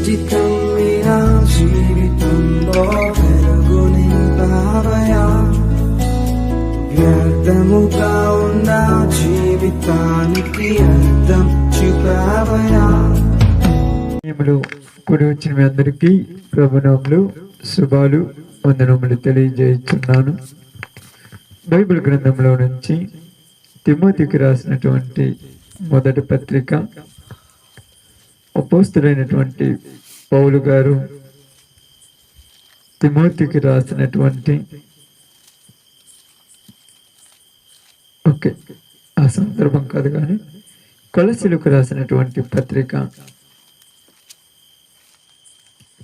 చిత్తం నా జీవితంలో వెలుగు నింపావయా, వ్యర్థముగా ఉన్న జీవితానికి అర్థం చూపావయా. కూడి వచ్చిన మీ అందరికీ ప్రభునామములు శుభాలు వందనములు తెలియజేస్తున్నాను. బైబిల్ గ్రంథంలో నుంచి తిమోతికి రాసినటువంటి మొదటి పత్రిక అపోస్తలుడైనటువంటి పౌలు గారు తిమోతికి రాసినటువంటి ఆ సందర్భం కాదు కానీ కొలసీలకు రాసినటువంటి పత్రిక,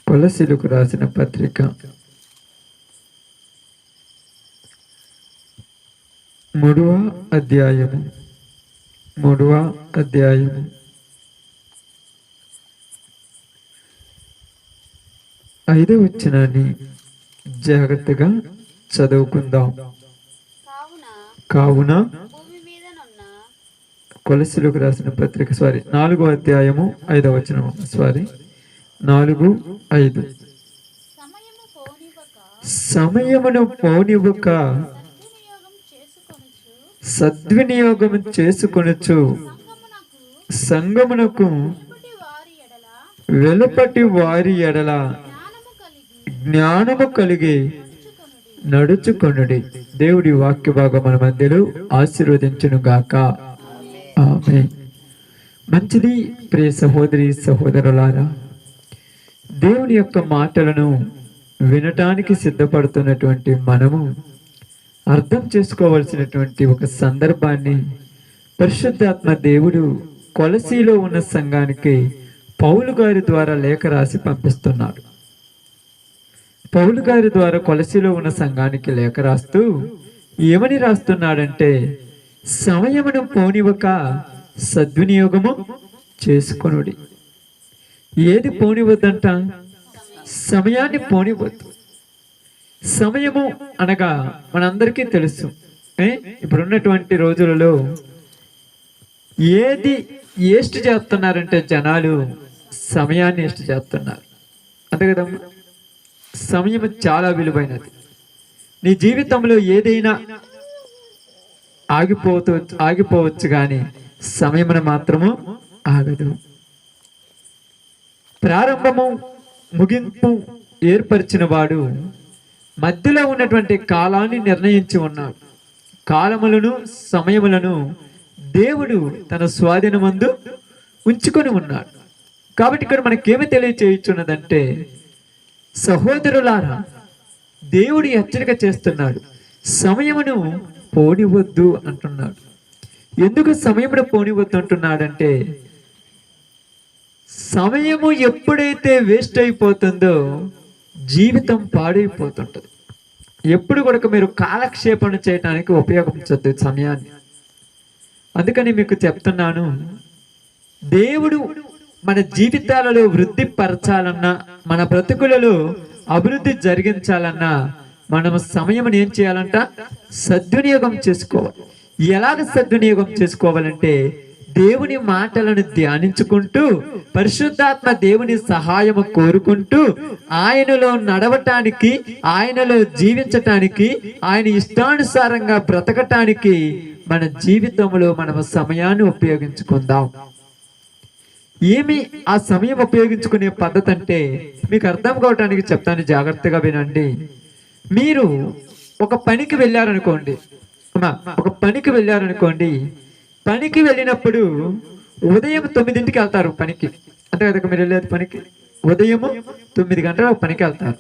కొలసీలకు రాసిన పత్రిక 3వ అధ్యాయము 5వ వచనాన్ని జాగ్రత్తగా చదువుకుందాం. కావున కొలసీలకు రాసిన పత్రిక 4వ అధ్యాయము 5వ వచనం 4:5 సమయమును పోనివ్వక సద్వినియోగం చేసుకొనుచు సంగమునకు వెలుపటి వారి ఎడల జ్ఞానము కలిగి నడుచుకొనుడి. దేవుడి వాక్య భాగం మన మధ్యలో ఆశీర్వదించును గాక. ఆమేన్. మంచిది ప్రియ సహోదరి సహోదరులారా, దేవుని యొక్క మాటలను వినటానికి సిద్ధపడుతున్నటువంటి మనము అర్థం చేసుకోవలసినటువంటి ఒక సందర్భాన్ని పరిశుద్ధాత్మ దేవుడు కొలసీలో ఉన్న సంఘానికి పౌలు గారి ద్వారా లేఖ రాసి పంపిస్తున్నాడు. పౌలు గారి ద్వారా కొలసీలో ఉన్న సంఘానికి లేఖ రాస్తూ ఏమని రాస్తున్నాడంటే, సమయమును పోనివ్వక సద్వినియోగము చేసుకొనుడి. ఏది పోనివద్దంట? సమయాన్ని పోనివద్దు. సమయము అనగా మనందరికీ తెలుసు, ఇప్పుడున్నటువంటి రోజులలో ఏది వేస్ట్ చేస్తున్నారంటే జనాలు సమయాన్ని వేస్ట్ చేస్తున్నారు. అంతే కదమ్మా. సమయం చాలా విలువైనది. నీ జీవితంలో ఏదైనా ఆగిపోవచ్చు కానీ సమయమున మాత్రము ఆగదు. ప్రారంభము ముగింపు ఏర్పరిచిన వాడు మధ్యలో ఉన్నటువంటి కాలాన్ని నిర్ణయించి ఉన్నాడు. కాలములను సమయములను దేవుడు తన స్వాధీనమందు ఉంచుకొని ఉన్నాడు. కాబట్టి ఇక్కడ మనకేమి తెలియచేయుచున్నదంటే, సహోదరులారా, దేవుడు హెచ్చరిక చేస్తున్నాడు, సమయమును పోనివద్దు అంటున్నాడు. ఎందుకు సమయమును పోనివద్దు అంటున్నాడంటే, సమయము ఎప్పుడైతే వేస్ట్ అయిపోతుందో జీవితం పాడైపోతుంటది. ఎప్పుడు కూడా మీరు కాలక్షేపణ చేయడానికి ఉపయోగించద్దు సమయాన్ని. అందుకని మీకు చెప్తున్నాను, దేవుడు మన జీవితాలలో వృద్ధి పరచాలన్నా, మన బ్రతుకులలో అభివృద్ధి జరిగించాలన్నా మనం సమయం ఏం చేయాలంట? సద్వినియోగం చేసుకోవాలి. ఎలాగ సద్వినియోగం చేసుకోవాలంటే, దేవుని మాటలను ధ్యానించుకుంటూ, పరిశుద్ధాత్మ దేవుని సహాయము కోరుకుంటూ, ఆయనలో నడవటానికి, ఆయనలో జీవించటానికి, ఆయన ఇష్టానుసారంగా బ్రతకటానికి మన జీవితంలో మనం సమయాన్ని ఉపయోగించుకుందాం. ఏమి ఆ సమయం ఉపయోగించుకునే పద్ధతి అంటే మీకు అర్థం కావటానికి చెప్తాను, జాగ్రత్తగా వినండి. మీరు ఒక పనికి వెళ్ళారనుకోండి, పనికి వెళ్ళినప్పుడు ఉదయం 9ంటికి వెళ్తారు పనికి. అంతే కదా మీరు వెళ్ళేది పనికి. ఉదయం 9 గంటలకు పనికి వెళ్తారు.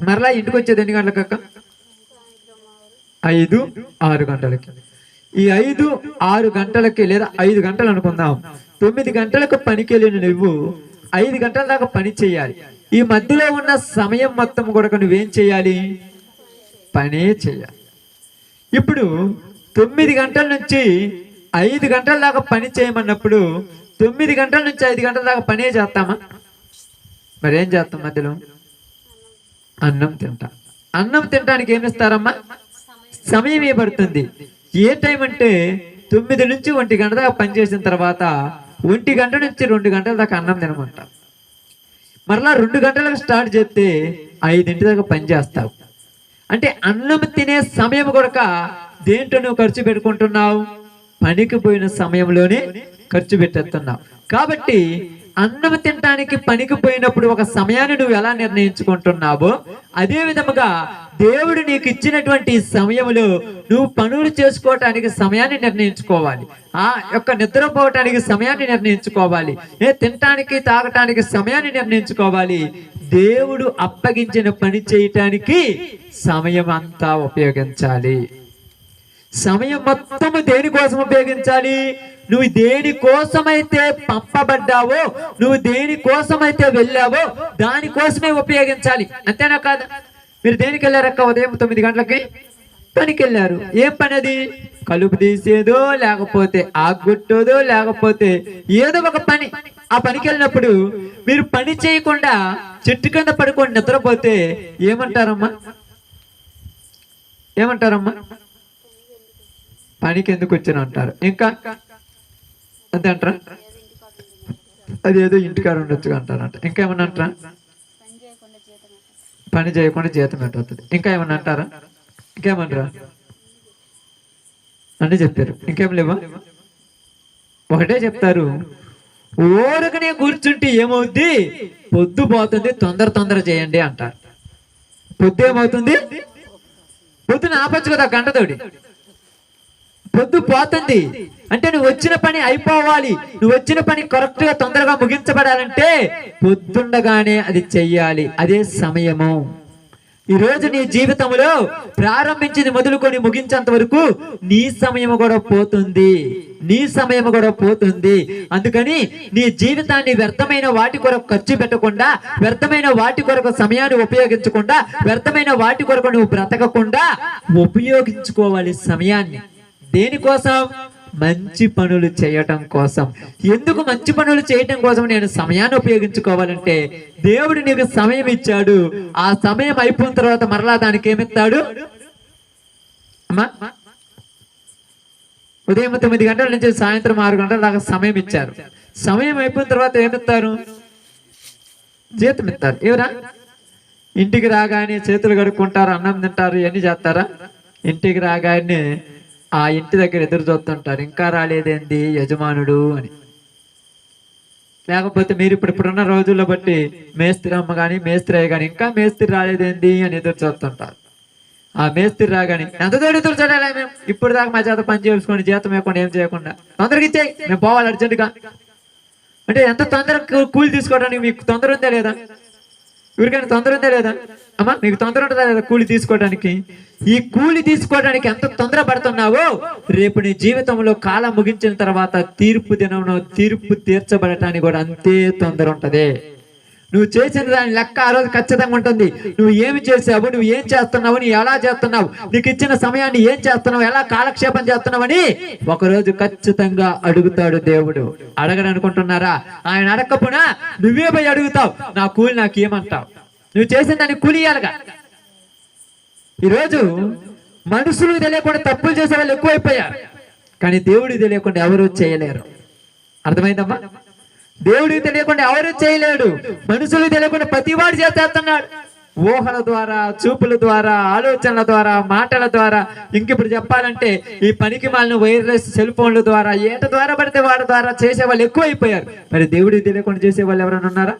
మరలా ఇంటికి వచ్చేది ఎన్ని గంటలకు అక్క? 5-6 గంటలకి. ఈ 5-6 గంటలకి, లేదా 5 గంటలు అనుకుందాం, 9 గంటలకు పనికి వెళ్ళిన నువ్వు 5 గంటల దాకా పని చేయాలి. ఈ మధ్యలో ఉన్న సమయం మొత్తం కూడా నువ్వేం చేయాలి? పనే చేయాలి. ఇప్పుడు 9 గంటల నుంచి 5 గంటల దాకా పని చేయమన్నప్పుడు 9 గంటల నుంచి 5 గంటల దాకా పనే చేస్తామా? మరేం చేస్తాం? మధ్యలో అన్నం తింటాం. అన్నం తినడానికి ఏమి ఇస్తారమ్మా? సమయం ఇవ్వబడుతుంది. ఏ టైం అంటే 9 నుంచి 1 గంట దాకా పనిచేసిన తర్వాత 1 గంట నుంచి 2 గంటల దాకా అన్నం తినమంటారు. మరలా 2 గంటలకు స్టార్ట్ చేస్తే 5 దాకా పని చేస్తావు. అంటే అన్నం తినే సమయం కొరక దేంట్లో నువ్వు ఖర్చు పెట్టుకుంటున్నావు? పనికి పోయిన సమయంలోనే ఖర్చు పెట్టేస్తున్నావు. కాబట్టి అన్నం తినడానికి పనికి పోయినప్పుడు ఒక సమయాన్ని నువ్వు ఎలా నిర్ణయించుకుంటున్నావో, అదే విధముగా దేవుడు నీకు ఇచ్చినటువంటి సమయంలో నువ్వు పనులు చేసుకోవటానికి సమయాన్ని నిర్ణయించుకోవాలి. ఆ యొక్క నిద్రపోవటానికి సమయాన్ని నిర్ణయించుకోవాలి. తినటానికి తాగటానికి సమయాన్ని నిర్ణయించుకోవాలి. దేవుడు అప్పగించిన పని చేయటానికి సమయం అంతా ఉపయోగించాలి. సమయం మొత్తము దేనికోసం ఉపయోగించాలి? నువ్వు దేనికోసమైతే పంపబడ్డావో, నువ్వు దేనికోసమైతే వెళ్ళావో దానికోసమే ఉపయోగించాలి. అంతేనా కాదా? మీరు దేనికి వెళ్ళారక్క? ఉదయం 9 గంటలకి పనికి వెళ్ళారు. ఏం పని అది? కలుపు తీసేదో, లేకపోతే ఆగుట్టోదో, లేకపోతే ఏదో ఒక పని. ఆ పనికి వెళ్ళినప్పుడు మీరు పని చేయకుండా చెట్టు కింద పడుకొని నిద్రపోతే ఏమంటారమ్మా? ఏమంటారమ్మా? పనికి ఎందుకు వచ్చిన అంటారు. ఇంకా అంతే అంటారా? అదేదో ఇంటికాడ ఉండొచ్చు అంటారంట. ఇంకా ఏమన్నా అంటారా? పని చేయకుండా జీతం పెట్టవుతుంది. ఇంకా ఏమన్నా అంటారా? ఇంకేమంటారా? అని చెప్పారు. ఇంకేం లేవా? ఒకటే చెప్తారు, ఊరకనే కూర్చుంటే ఏమవుద్ది? పొద్దు పోతుంది, తొందర చేయండి అంటారు. పొద్దు ఏమవుతుంది? పొద్దున ఆపచ్చు కదా గంటతోటి. పొద్దు పోతుంది అంటే నువ్వు వచ్చిన పని అయిపోవాలి. నువ్వు వచ్చిన పని కరెక్ట్ గా తొందరగా ముగించబడాలంటే పొద్దుండగానే అది చెయ్యాలి. అదే సమయము. ఈ రోజు నీ జీవితంలో ప్రారంభించింది మొదలుకొని ముగించేంత వరకు నీ సమయం కూడా పోతుంది. నీ సమయం కూడా పోతుంది. అందుకని నీ జీవితాన్ని వ్యర్థమైన వాటి కొరకు ఖర్చు పెట్టకుండా, వ్యర్థమైన వాటి కొరకు సమయాన్ని ఉపయోగించకుండా, వ్యర్థమైన వాటి కొరకు నువ్వు బ్రతకకుండా ఉపయోగించుకోవాలి సమయాన్ని. దేనికోసం? మంచి పనులు చేయటం కోసం. ఎందుకు మంచి పనులు చేయటం కోసం నేను సమయాన్ని ఉపయోగించుకోవాలంటే, దేవుడు నీకు సమయం ఇచ్చాడు. ఆ సమయం అయిపోయిన తర్వాత మరలా దానికి ఏమిస్తాడు? అమ్మా, ఉదయం 9 గంటల నుంచి సాయంత్రం 6 గంటల దాకా సమయం ఇచ్చారు. సమయం అయిపోయిన తర్వాత ఏమిస్తారు? జీతం ఇస్తారు. ఎవరా? ఇంటికి రాగానే చేతులు కడుక్కుంటారు, అన్నం తింటారు, ఇవన్నీ చేస్తారా? ఇంటికి రాగానే ఆ ఇంటి దగ్గర ఎదురు చూస్తుంటారు, ఇంకా రాలేదేంది యజమానుడు అని. లేకపోతే మీరు ఇప్పుడున్న రోజుల్లో బట్టి మేస్త్రి అమ్మ కానీ మేస్త్రి అయ్య కానీ ఇంకా మేస్త్రి రాలేదేంది అని ఎదురు చూస్తుంటారు. ఆ మేస్త్రి రాగానే ఎంతతో ఎదురు చూడాలి మేము? ఇప్పుడు దాకా మా చేత పని చేసుకొని జీతం ఇవ్వకుండా ఏం చేయకుండా తొందరగా ఇచ్చేయి, మేము పోవాలి అర్జెంటుగా అంటే ఎంత తొందరగా కూలి తీసుకోవడానికి మీకు తొందర ఉందా లేదా? ఎవరికైనా తొందర ఉందా లేదా? అమ్మా, మీకు తొందర ఉంటుందా లేదా కూలి తీసుకోవడానికి? ఈ కూలి తీసుకోవడానికి ఎంత తొందర పడుతున్నావో, రేపు నీ జీవితంలో కాలం ముగించిన తర్వాత తీర్పు దినంలో తీర్పు తీర్చబడటానికి కూడా అంతే తొందర ఉంటది. నువ్వు చేసిన దాని లెక్క ఆ రోజు ఖచ్చితంగా ఉంటుంది. నువ్వు ఏమి చేసావు, నువ్వు ఏం చేస్తున్నావు, నువ్వు ఎలా చేస్తున్నావు, నీకు ఇచ్చిన సమయాన్ని ఏం చేస్తున్నావు, ఎలా కాలక్షేపం చేస్తున్నావు అని ఒకరోజు ఖచ్చితంగా అడుగుతాడు దేవుడు. అడగడనుకుంటున్నారా? ఆయన అడగకపోయినా నువ్వే పోయి అడుగుతావు, నా కూలి నాకు ఏమంటావు? నువ్వు చేసిన దాన్ని కూలి ఇయ్యాలిగా. ఈరోజు మనుషులకు తెలియకుండా తప్పులు చేసే వాళ్ళు ఎక్కువైపోయారు, కానీ దేవుడికి తెలియకుండా ఎవరు చేయలేరు. అర్థమైందమ్మా? దేవుడికి తెలియకుండా ఎవరు చేయలేడు. మనుషులకు తెలియకుండా ప్రతివాడు చేస్తున్నాడు. ఊహల ద్వారా, చూపుల ద్వారా, ఆలోచనల ద్వారా, మాటల ద్వారా, ఇంకిప్పుడు చెప్పాలంటే ఈ పనికి మాలిన వైర్లెస్ సెల్ ఫోన్ల ద్వారా, ఏట ద్వారా పడితే వాడి ద్వారా చేసే వాళ్ళు ఎక్కువైపోయారు. మరి దేవుడికి తెలియకుండా చేసే వాళ్ళు ఎవరైనా ఉన్నారా?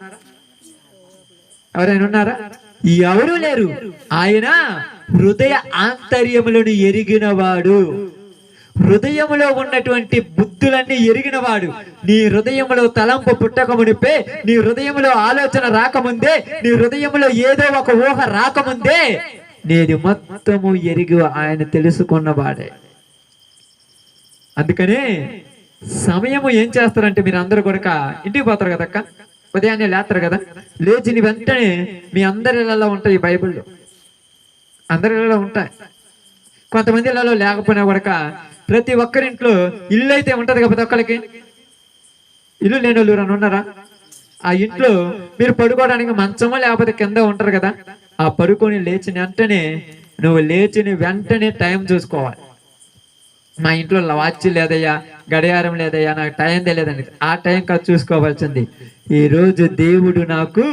ఎవరైనా ఉన్నారా? ఎవరు లేరు. ఆయన హృదయ ఆంతర్యములను ఎరిగినవాడు, హృదయములో ఉన్నటువంటి బుద్ధులన్నీ ఎరిగినవాడు. నీ హృదయములో తలంపు పుట్టకమునిపే, నీ హృదయములో ఆలోచన రాకముందే, నీ హృదయములో ఏదో ఒక ఊహ రాకముందే నేను మొత్తము ఎరిగి ఆయన తెలుసుకున్నవాడే. అందుకనే సమయము ఏం చేస్తారంటే, మీరు అందరూ కూడా ఇంటికి పోతారు కదక్క, ఉదయాన్నే లేస్తారు కదా, లేచిన వెంటనే మీ అందరిలో ఉంటాయి ఈ బైబిల్లో, అందరిలో ఉంటాయి. కొంతమంది ఇళ్లలో లేకపోయినా కూడా ప్రతి ఒక్కరింట్లో ఇల్లు అయితే ఉంటది కదా, ప్రతి ఒక్కరికి ఇల్లు లేని వాళ్ళు ఎవరైనా ఉన్నారా? ఆ ఇంట్లో మీరు పడుకోవడానికి మంచమో లేకపోతే కింద ఉంటారు కదా, ఆ పడుకొని లేచిన వెంటనే నువ్వు లేచిన వెంటనే టైం చూసుకోవాలి. మా ఇంట్లో వాచ్ లేదయ్యా, గడియారం లేదయ్యా, నాకు టైం తెలియదండి, ఆ టైం కాదు చూసుకోవాల్సింది. ఈరోజు దేవుడు నాకు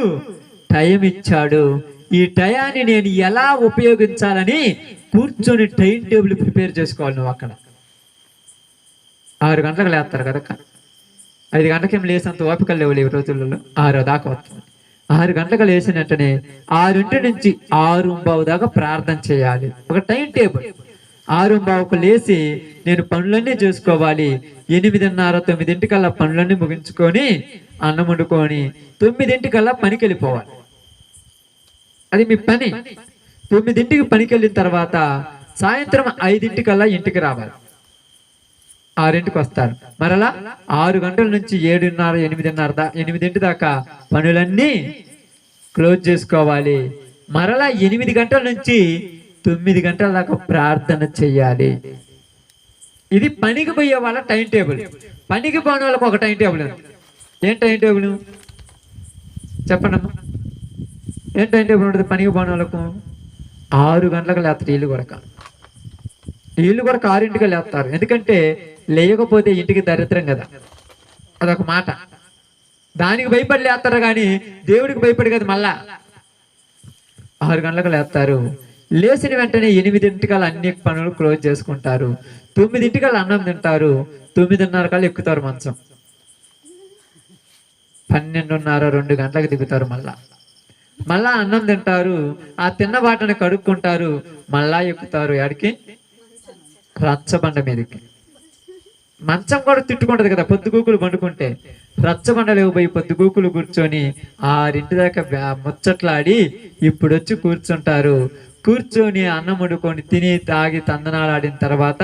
టైం ఇచ్చాడు, ఈ టయాన్ని నేను ఎలా ఉపయోగించాలని కూర్చొని టైం టేబుల్ ప్రిపేర్ చేసుకోవాలి. నువ్వు అక్కడ 6 గంటలకు లేస్తారు కదా, 5 గంటలకేం లేసేంత ఓపిక లేవు ఈ రోజులలో. 6 దాకా వస్తుంది. 6 గంటలకు లేచిన వెంటనే 6 నుంచి 6:15 దాకా ప్రార్థన చేయాలి. ఒక టైం టేబుల్. 6:15కు లేచి నేను పనులన్నీ చేసుకోవాలి. 8:30, 9 పనులన్నీ ముగించుకొని అన్నం వండుకొని 9 పనికి వెళ్ళిపోవాలి. అది మీ పని. 9 పనికి వెళ్ళిన తర్వాత సాయంత్రం 5 ఇంటికి రావాలి. 6 వస్తారు. మరలా 6 గంటల నుంచి 7:30, 8 దాకా పనులన్నీ క్లోజ్ చేసుకోవాలి. మరలా 8 గంటల నుంచి 9 గంటల దాకా ప్రార్థన చెయ్యాలి. ఇది పనికి పోయే వాళ్ళ టైం టేబుల్. పనికి పోని వాళ్ళకు ఒక టైం టేబుల్ ఉంది. ఏం టైం టేబుల్ చెప్పండమ్మా? ఏం టైం టేబుల్ ఉంటుంది పనికి పోని వాళ్ళకు? 6 గంటలకు లేస్తారు. వీళ్ళు కూడా 6 లేస్తారు. ఎందుకంటే లేకపోతే ఇంటికి దరిద్రం కదా, అదొక మాట. దానికి భయపడి లేస్తారు కానీ దేవుడికి భయపడి కదా. మళ్ళా 6 గంటలకు లేస్తారు. లేచిన వెంటనే 8 అన్ని పనులు క్లోజ్ చేసుకుంటారు. 9 అన్నం తింటారు. 9:30 ఎక్కుతారు మంచం. 12:30, 2 గంటలకు దిగుతారు. మళ్ళా అన్నం తింటారు. ఆ తిన్న వాటిని కడుక్కుంటారు. మళ్ళా ఎక్కుతారు. ఎక్కడికి? రచ్చబండ మీదకి. మంచం కూడా తిట్టుకుంటది కదా పొద్దుగూకులు పండుకుంటే. రచ్చబండలేవు పోయి పొద్దుగూకులు కూర్చొని 6 దాకా ముచ్చట్లాడి ఇప్పుడు వచ్చి కూర్చుంటారు. కూర్చొని అన్నం వండుకొని తిని తాగి తందనాలు ఆడిన తర్వాత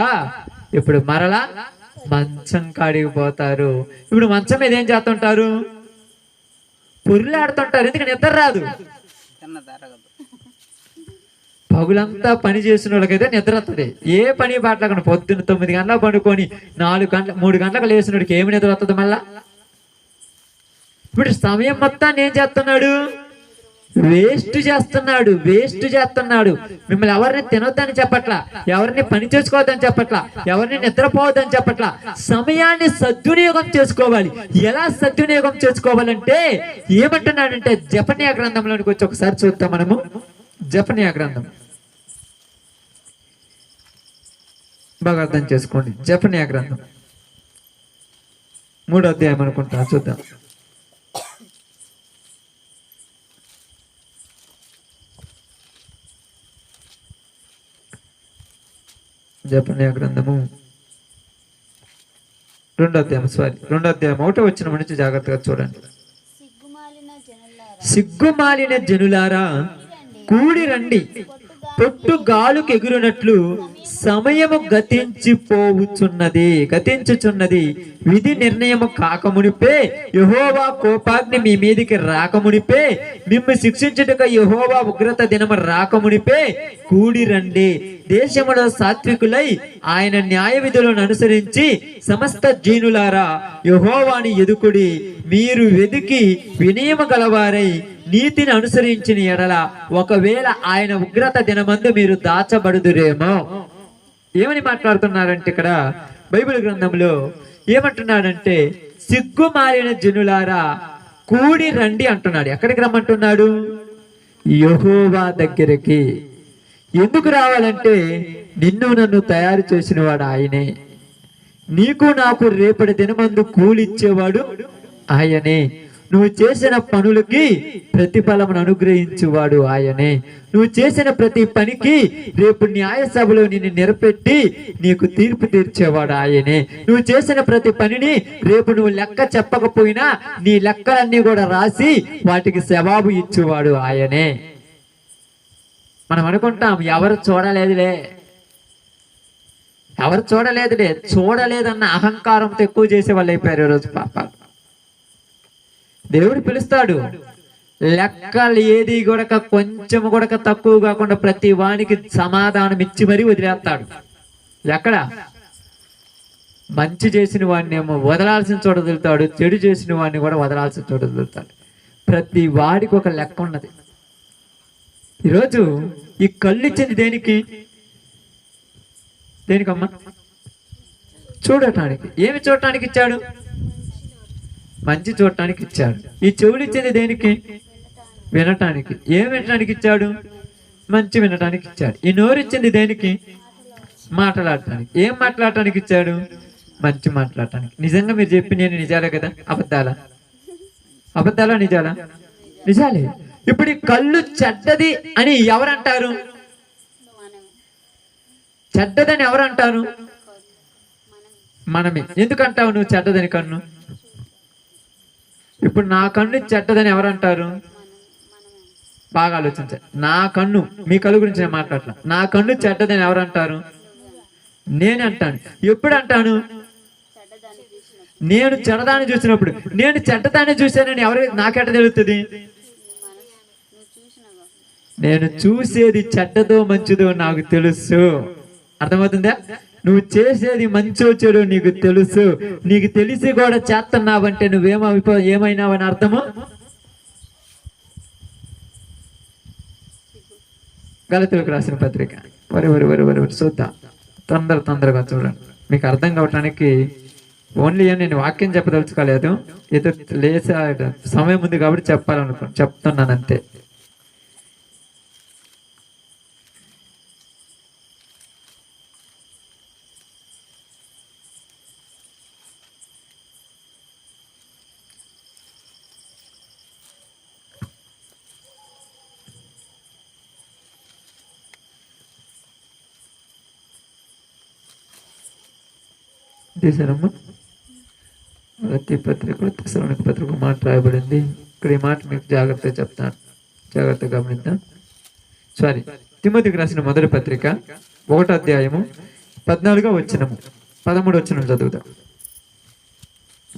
ఇప్పుడు మరలా మంచం కాడికి పోతారు. ఇప్పుడు మంచం మీద ఏం చేస్తుంటారు? పొర్లాడుతుంటారు. ఎందుకంటే నిద్ర రాదు. పగులంతా పని చేసిన వాళ్ళకైతే నిద్ర వస్తుంది. ఏ పని బాటలేకుండా పొద్దున్న 9 గంటలకు పండుకొని 3 గంటలకు లేచినోడికి ఏమి నిద్ర వస్తుంది? మళ్ళా ఇప్పుడు సమయం మొత్తాన్ని ఏం చేస్తున్నాడు? వేస్ట్ చేస్తున్నాడు. మిమ్మల్ని ఎవరిని తినొద్దని చెప్పట్లా, ఎవరిని పని చేసుకోవద్దని చెప్పట్లా, ఎవరిని నిద్రపోవద్దని చెప్పట్లా. సమయాన్ని సద్వినియోగం చేసుకోవాలి. ఎలా సద్వినియోగం చేసుకోవాలంటే ఏమంటున్నాడంటే జెఫన్యా గ్రంథంలోనికి వచ్చి ఒకసారి చూద్దాం మనము. జెఫన్యా గ్రంథం బాగా అర్థం చేసుకోండి. జెఫన్యా గ్రంథం 3వ అధ్యాయం అనుకుంటా, చూద్దాం. జెఫన్యా గ్రంథము 2వ అధ్యాయం 1వ వచనం నుంచి జాగ్రత్తగా చూడండి. సిగ్గుమాలిన జనులారా కూడి రండి, పొట్టు గాలుకు ఎగురునట్లు సమయము గతించుచున్నది. విధి నిర్ణయము కాకమునిపే, యెహోవా కోపాగ్ని మీ మీదికి రాకమునిపే, మిమ్ము శిక్షించుటకు యెహోవా ఉగ్రత దినము రాకమునిపే కూడి రండి. దేశములో సాత్వికులై ఆయన న్యాయ విధులను అనుసరించి సమస్త జీనులారా యెహోవాని ఎదుకుడి. మీరు వెదికి వినయము గలవారై నీతిని అనుసరించిన ఎడల ఒకవేళ ఆయన ఉగ్రత దినమందు మీరు దాచబడుదురేమో. ఏమని మాట్లాడుతున్నారంటే ఇక్కడ బైబిల్ గ్రంథంలో ఏమంటున్నాడంటే సిగ్గుమాలిన జనులారా కూడి రండి అంటున్నాడు. ఎక్కడికి రమ్మంటున్నాడు? యెహోవా దగ్గరికి. ఎందుకు రావాలంటే నిన్ను నన్ను తయారు చేసిన వాడు ఆయనే, నీకు నాకు రేపటి దినమందు కూలిచ్చేవాడు ఆయనే, నువ్వు చేసిన పనులకి ప్రతిఫలమును అనుగ్రహించువాడు ఆయనే, నువ్వు చేసిన ప్రతి పనికి రేపు న్యాయ సభలో నిన్ను నిలబెట్టి నీకు తీర్పు తీర్చేవాడు ఆయనే, నువ్వు చేసిన ప్రతి పనిని రేపు నువ్వు లెక్క చెప్పకపోయినా నీ లెక్కలన్నీ కూడా రాసి వాటికి జవాబు ఇచ్చేవాడు ఆయనే. మనం అనుకుంటాం ఎవరు చూడలేదులే, చూడలేదన్న అహంకారంతో ఎక్కువ చేసే వాళ్ళు అయిపోయారు ఈరోజు. పాప దేవుడు పిలుస్తాడు. లెక్కలు ఏది కూడా కొంచెం కూడా తక్కువ కాకుండా ప్రతి వానికి సమాధానం ఇచ్చి మరీ వదిలేస్తాడు. ఎక్కడ? మంచి చేసిన వాడిని ఏమో వదలాల్సిన చోట వదులుతాడు, చెడు చేసిన వాడిని కూడా వదలాల్సిన చోట వదులుతాడు. ప్రతి వాడికి ఒక లెక్క ఉన్నది. ఈరోజు ఈ కళ్ళు ఇచ్చింది దేనికమ్మా? చూడటానికి. ఏమి చూడటానికి ఇచ్చాడు? మంచి చూడటానికి ఇచ్చాడు. ఈ చెవులు ఇచ్చేది దేనికి? వినటానికి. ఏం వినటానికి ఇచ్చాడు? మంచి వినటానికి ఇచ్చాడు. ఈ నోరు ఇచ్చింది దేనికి? మాట్లాడటానికి. ఏం మాట్లాడటానికి ఇచ్చాడు? మంచి మాట్లాడటానికి. నిజంగా మీరు చెప్పి నేను నిజాలే కదా? అబద్ధాలా? అబద్ధాలా నిజాలా? నిజాలే. ఇప్పుడు ఈ కళ్ళు చెడ్డది అని ఎవరంటారు? చెడ్డదని ఎవరంటారు? మనమే. ఎందుకంటావు నువ్వు చెడ్డదని కన్ను? ఇప్పుడు నా కన్ను చెడ్డదని ఎవరంటారు? బాగా ఆలోచించాలి. నా కన్ను, మీ కళ్ళు గురించి నేను మాట్లాడట్లా. నా కన్ను చెడ్డదని ఎవరంటారు? నేను అంటాను. ఎప్పుడు అంటాను? నేను చెడ్డదాన్ని చూసినప్పుడు. నేను చెడ్డదాన్ని చూశానని నాకెట్ట తెలుస్తుంది? నేను చూసేది చెడ్డదో మంచిదో నాకు తెలుసు. అర్థమవుతుందా? నువ్వు చేసేది మంచో చెడు నీకు తెలుసు. నీకు తెలిసి కూడా చేస్తున్నావంటే ఏమైనావని అర్థము. గలతీయులకు రాసిన పత్రిక వరి చూద్దాం. తొందరగా చూడండి. మీకు అర్థం కావటానికి ఓన్లీ నేను వాక్యం చెప్పదలుచుకోలేదు. ఏదో లేసా సమయం ఉంది కాబట్టి చెప్తున్నాను అంతే. తీసారమ్మా. ప్రతి పత్రికలో తెస్సలోనిక పత్రిక మాట రాయబడింది. ఇక్కడ ఈ మాట మీకు జాగ్రత్తగా చెప్తాను, జాగ్రత్తగా గమనిద్దాం. సారీ, తిమోతికి రాసిన మొదటి పత్రిక 1వ అధ్యాయము 14వ వచనము 13వ వచనం చదువుదాం.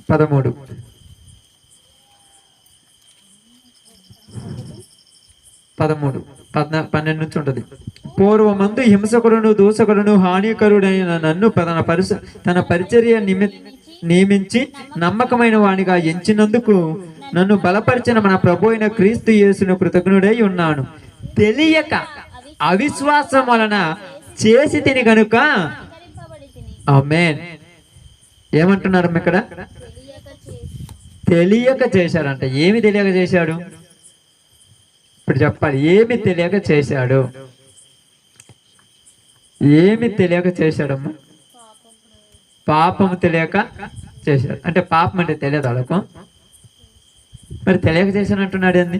13 12 నుంచి ఉంటుంది. పూర్వమందు హింసకుడును దూషకుడును హానికరుడైన నన్ను తన పరిచర్య నియమించి నమ్మకమైన వానిగా ఎంచినందుకు నన్ను బలపరిచిన మన ప్రభు అయిన క్రీస్తు యేసును కృతజ్ఞుడై ఉన్నాను. తెలియక అవిశ్వాసం వలన చేసి తిని గనుక. ఆమేన్. ఏమంటున్నారు ఇక్కడ? తెలియక చేశాడంట. ఏమి తెలియక చేశాడు? ఇప్పుడు చెప్పాలి. ఏమి తెలియక చేశాడు? ఏమి తెలియక చేశాడమ్మా? పాపము తెలియక చేశాడు. అంటే పాపం అంటే తెలియదు వాళ్ళకు. మరి తెలియక చేశానంటున్నాడు ఏంది?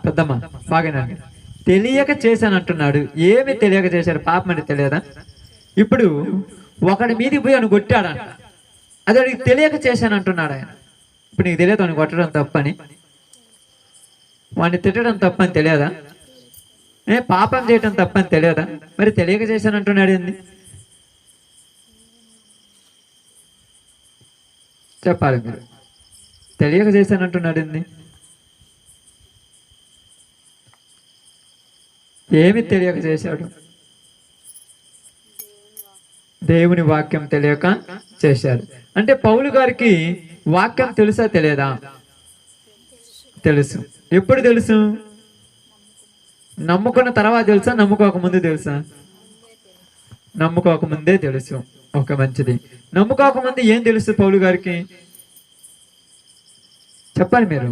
పెద్దమ్మ బాగానండి. తెలియక చేశానంటున్నాడు. ఏమి తెలియక చేశాడు? పాపం అంటే తెలియదా? ఇప్పుడు ఒకడి మీదకి పోయి అని కొట్టాడంట. అదే వాడికి తెలియక చేశానంటున్నాడు ఆయన. ఇప్పుడు నీకు తెలియదు వాడిని కొట్టడం తప్పని, వాడిని తిట్టడం తప్పని తెలియదా? పాపం చేయటం తప్పని తెలియదా? మరి తెలియక చేశానంటున్నాడు ఏంది? చెప్పాలి మీరు. తెలియక చేశానంటున్నాడు ఏంది? ఏమి తెలియక చేశాడు? దేవుని వాక్యం తెలియక చేశాడు. అంటే పౌలు గారికి వాక్యం తెలుసా తెలియదా? తెలుసు. ఎప్పుడు తెలుసు? నమ్ముకున్న తర్వాత తెలుసా? నమ్ముకోక ముందు తెలుసా? నమ్ముకోక ముందే తెలుసు. ఒక మంచిది. నమ్ముకోక ముందు ఏం తెలుసు పౌలు గారికి? చెప్పాలి మీరు.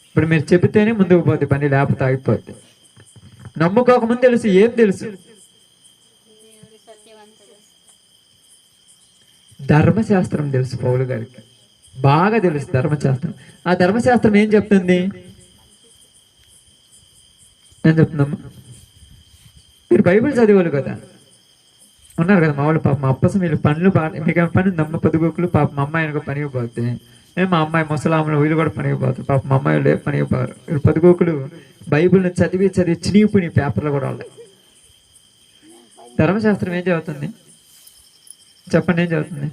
ఇప్పుడు మీరు చెబితేనే ముందుకు పోతే పని, లేకపోతే ఆగిపోద్ది. నమ్ముకోక ముందు తెలుసు. ఏం తెలుసు? ధర్మశాస్త్రం తెలుసు పౌలు గారికి. బాగా తెలుసు ధర్మశాస్త్రం. ఆ ధర్మశాస్త్రం ఏం చెప్తుంది? ఏం చెప్తుందమ్మా? మీరు బైబిల్ చదివారు కదా, ఉన్నారు కదా మా వాళ్ళు. పాప మా అప్పసం వీళ్ళు పనులు మీకు పని ఉందమ్మ. పొదుగుకులు పాప మా అమ్మాయి అనుకో పనికి పోతే, మా అమ్మాయి ముసలాములు వీళ్ళు కూడా పనికి పోతారు. పాప మా అమ్మాయి వాళ్ళు పనికి పోరు. వీళ్ళు పొదుగుకులు బైబిల్ని చదివి చినిగిపోయి పేపర్లు కూడా ఉన్నాయి. ధర్మశాస్త్రం ఏం చదువుతుంది? చెప్పండి, ఏం చదువుతుంది?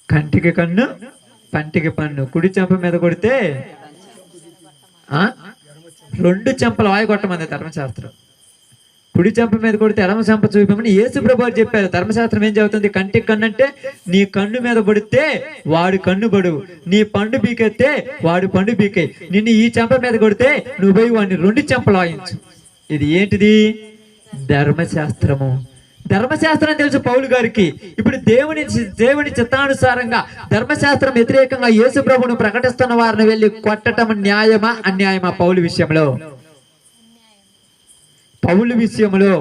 కంటికి కన్ను, పంటికి పన్ను. కుడి చెంప మీద కొడితే 2 చెంపలు వాయి కొట్టమంది ధర్మశాస్త్రం. కుడి చెంప మీద కొడితే ఎడమ చెంప చూపమని యేసు ప్రభువు చెప్పారు. ధర్మశాస్త్రం ఏం చెబుతుంది? కంటికి కన్ను అంటే నీ కన్ను మీద పడితే వాడు కన్ను పడు, నీ పండు పీకెత్తే వాడు పండు పీకే, నిన్ను ఈ చెంప మీద కొడితే నువ్వు పోయి వాడిని 2 చెంపలు వాయించు. ఇది ఏంటిది? ధర్మశాస్త్రము. ధర్మశాస్త్రం తెలుసు పౌలు గారికి. ఇప్పుడు దేవుని చిత్తానుసారంగా ధర్మశాస్త్రం వ్యతిరేకంగా యేసు ప్రభువును ప్రకటిస్తున్న వారిని వెళ్ళి కొట్టడం న్యాయమా అన్యాయమా? పౌలు విషయంలో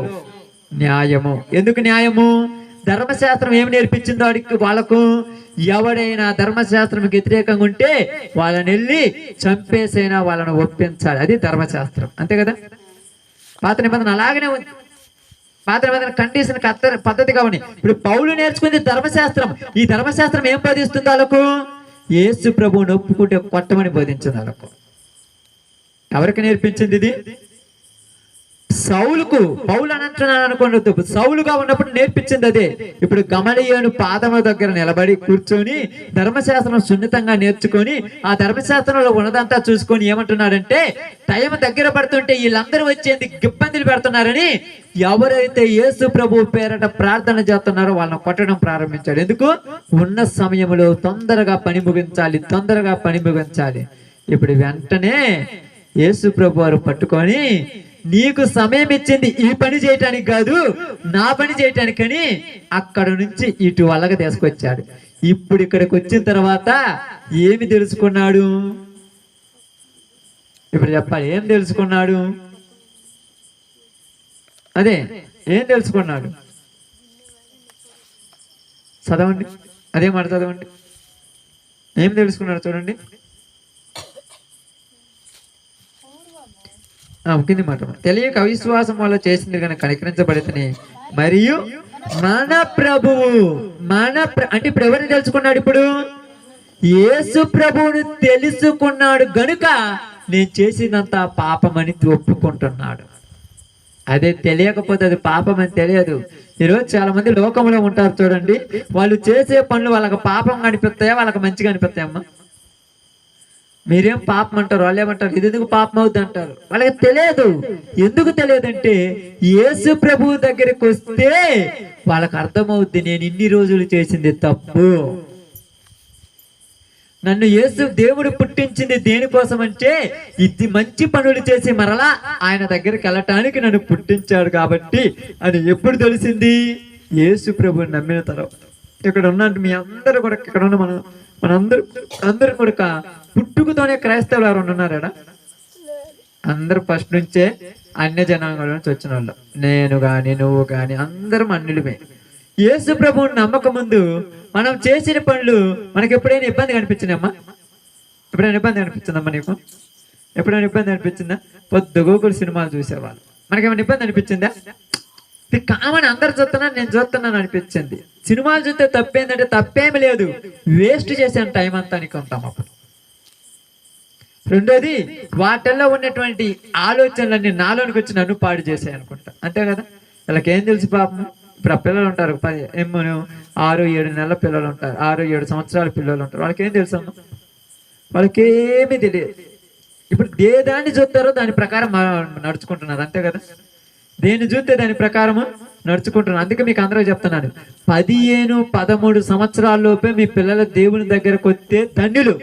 న్యాయము. ఎందుకు న్యాయము? ధర్మశాస్త్రం ఏమి నేర్పించిందో వాళ్ళకు, ఎవడైనా ధర్మశాస్త్రం వ్యతిరేకంగా ఉంటే వాళ్ళని వెళ్ళి చంపేసైనా వాళ్ళని ఒప్పించాలి. అది ధర్మశాస్త్రం, అంతే కదా. పాత నిబంధన అలాగనే ఉంది. పాత నిబంధన కండిషన్ పద్ధతిగా ఉంది. ఇప్పుడు పౌలు నేర్చుకుంది ధర్మశాస్త్రం. ఈ ధర్మశాస్త్రం ఏం బోధిస్తుంది వాళ్ళకు? యేసు ప్రభువుని ఒప్పుకుంటే కొట్టమని బోధించింది వాళ్ళకు. ఎవరికి నేర్పించింది ఇది? సౌలుకు. పౌలు అని అంటున్నాను అనుకోండి, సౌలుగా ఉన్నప్పుడు నేర్పించింది అదే. ఇప్పుడు గమలీయేలు పాదముల దగ్గర నిలబడి కూర్చొని ధర్మశాస్త్రం సున్నితంగా నేర్చుకొని ఆ ధర్మశాస్త్రంలో ఉన్నదంతా చూసుకొని ఏమంటున్నాడంటే, టైం దగ్గర పడుతుంటే వీళ్ళందరూ వచ్చేందుకు ఇబ్బందులు పెడుతున్నారని ఎవరైతే యేసు ప్రభు పేరట ప్రార్థన చేస్తున్నారో వాళ్ళని కొట్టడం ప్రారంభించాడు. ఎందుకు? ఉన్న సమయంలో తొందరగా పని ముగించాలి. ఇప్పుడు వెంటనే యేసు ప్రభు వారు పట్టుకొని, నీకు సమయం ఇచ్చింది ఈ పని చేయటానికి కాదు, నా పని చేయటానికని అక్కడ నుంచి ఇటు వల్లగా తీసుకొచ్చాడు. ఇప్పుడు ఇక్కడికి వచ్చిన తర్వాత ఏమి తెలుసుకున్నాడు? ఇప్పుడు చెప్పాలి, ఏం తెలుసుకున్నాడు? అదే ఏం తెలుసుకున్నాడు? చదవండి, అదే మాట చదవండి. ఏం తెలుసుకున్నాడు చూడండి. కింది మాట, తెలియక అవిశ్వాసం వల్ల చేసింది కనుక కనికరించబడితేనే మరియు మన ప్రభువు అంటే ఇప్పుడు ఎవరిని తెలుసుకున్నాడు? ఇప్పుడు యేసు ప్రభువుని తెలుసుకున్నాడు గనుక నేను చేసినంత పాపమని ఒప్పుకుంటున్నాడు. అదే తెలియకపోతే అది పాపం అని తెలియదు. ఈరోజు చాలా మంది లోకంలో ఉంటారు చూడండి, వాళ్ళు చేసే పనులు వాళ్ళకి పాపం కనిపిస్తాయా, వాళ్ళకి మంచిగా అనిపిస్తాయమ్మా? మీరేం పాపం అంటారు, వాళ్ళు ఏమంటారు ఇది ఎందుకు పాపం అవుద్ది అంటారు. వాళ్ళకి తెలియదు. ఎందుకు తెలియదంటే యేసు ప్రభు దగ్గరికి వస్తే వాళ్ళకి అర్థమవుద్ది, నేను ఇన్ని రోజులు చేసింది తప్పు. నన్ను యేసు దేవుడు పుట్టించింది దేనికోసం అంటే ఇది మంచి పనులు చేసి మరలా ఆయన దగ్గరికి వెళ్ళటానికి నన్ను పుట్టించాడు కాబట్టి అని ఎప్పుడు తెలిసింది? యేసు ప్రభుని నమ్మిన తర్వాత. ఇక్కడ ఉన్నట్టు మీ అందరూ కూడా, ఇక్కడ ఉన్న మనందరూ కూడా పుట్టుకతోనే క్రైస్తవులు ఎవరు ఉన్నారా? అందరూ ఫస్ట్ నుంచే అన్య జనాంగాల నుంచి వచ్చిన వాళ్ళు. నేను గాని నువ్వు గాని అందరం అన్యులమే. యేసు ప్రభువుని నమ్మక ముందు మనం చేసిన పనులు మనకి ఎప్పుడైనా ఇబ్బంది కనిపించిందమ్మా? ఎప్పుడైనా ఇబ్బంది అనిపించిందమ్మా నీకు? ఎప్పుడైనా ఇబ్బంది అనిపించిందా? పొద్దుగోకులు సినిమాలు చూసేవాళ్ళు, మనకేమైనా ఇబ్బంది అనిపించిందా? కామని అందరు చూస్తున్నాను నేను చూస్తున్నాను అనిపించింది. సినిమాలు చూస్తే తప్పేందంటే తప్పేమి లేదు, వేస్ట్ చేసాను టైం అంతా అనుకుంటాం అప్పుడు. రెండోది, వాటిల్లో ఉన్నటువంటి ఆలోచనలన్నీ నాలోనికి వచ్చి నన్ను పాడు చేసాయి అనుకుంటా, అంతే కదా. వీళ్ళకి ఏం తెలుసు పాపం? ఇప్పుడు ఆ పిల్లలు ఉంటారు 6-7 నెలల పిల్లలు ఉంటారు, 6-7 సంవత్సరాల పిల్లలు ఉంటారు. వాళ్ళకి ఏం తెలుసు అమ్మ? వాళ్ళకేమీ తెలియదు. ఇప్పుడు దాన్ని చూస్తారో దాని ప్రకారం నడుచుకుంటున్నారు, అంతే కదా. దేన్ని చూస్తే దాని ప్రకారము నడుచుకుంటున్నాను. అందుకే మీకు అందరూ చెప్తున్నాను, 15-13 సంవత్సరాల్లోపే మీ పిల్లల దేవుని దగ్గరకు వస్తే ధన్యులు.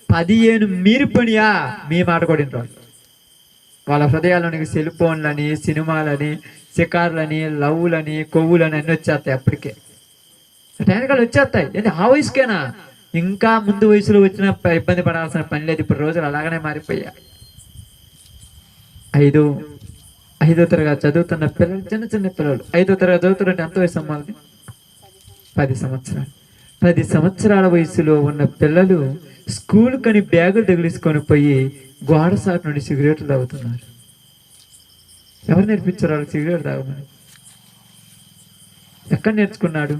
15 మీరు పనియా మీ మాట కూడా వాళ్ళ హృదయాల్లోనికి సెల్ ఫోన్లని, సినిమాలని, షికార్లని, లవ్లని, కొవ్వులని అన్నీ వచ్చేస్తాయి. అప్పటికే టైంకాలు వచ్చేస్తాయి. ఆ వయసుకేనా? ఇంకా ముందు వయసులో వచ్చిన ఇబ్బంది పడాల్సిన పని లేదు. ఇప్పుడు రోజులు అలాగనే మారిపోయా. 5వ తరగతి చదువుతున్న పిల్లలు, చిన్న పిల్లలు 5వ తరగతి చదువుతున్నట్టు ఎంత వయసు అమ్మాలి? 10 సంవత్సరాలు. 10 సంవత్సరాల వయసులో ఉన్న పిల్లలు స్కూల్ కని బ్యాగులు తగిలిసుకొని పోయి గోడ సాటు నుండి సిగరెట్లు తాగుతున్నారు. ఎవరు నేర్పించారు వాళ్ళు సిగరెట్ తాగమని? ఎక్కడ నేర్చుకున్నాడు?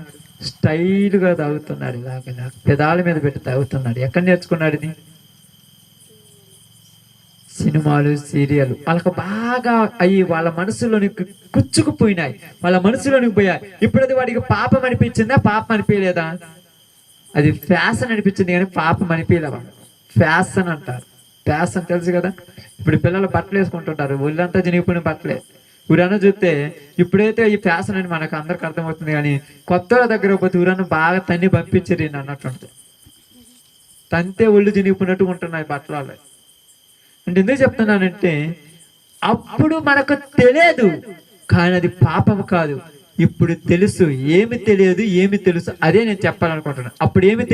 స్టైల్గా తాగుతున్నాడు, ఇలాగ పెదాల మీద పెట్టి తాగుతున్నాడు. ఎక్కడ నేర్చుకున్నాడు ఇది? సినిమాలు, సీరియల్ వాళ్ళకు బాగా అయ్యి వాళ్ళ మనసులోనికి కుచ్చుకుపోయినాయి, వాళ్ళ మనసులోనికి పోయాయి. ఇప్పుడు అది వాడికి పాపం అనిపించిందా? పాపం అనిపించలేదా? అది ఫ్యాషన్ అనిపించింది కానీ పాపం అనిపించలేవా? ఫ్యాషన్ అంటారు. ఫ్యాషన్ తెలుసు కదా. ఇప్పుడు పిల్లలు బట్టలు వేసుకుంటుంటారు, ఒళ్ళంతా చినిగిపోయిన బట్టలే. ఊరన్న చూస్తే ఇప్పుడైతే ఈ ఫ్యాషన్ అని మనకు అందరికి అర్థమవుతుంది, కానీ కొత్త దగ్గర పోతే ఊరన్న బాగా తన్ని పంపించరు అన్నట్టు, తంతే ఒళ్ళు చినిగిపోయినట్టు ఉంటున్నాయి బట్టలు. అంటే ఎందుకు చెప్తున్నానంటే అప్పుడు మనకు తెలియదు, కానీ అది పాపం కాదు. ఇప్పుడు తెలుసు. ఏమి తెలియదు, ఏమి తెలుసు, అదే నేను చెప్పాలనుకుంటున్నాను. అప్పుడు ఏమి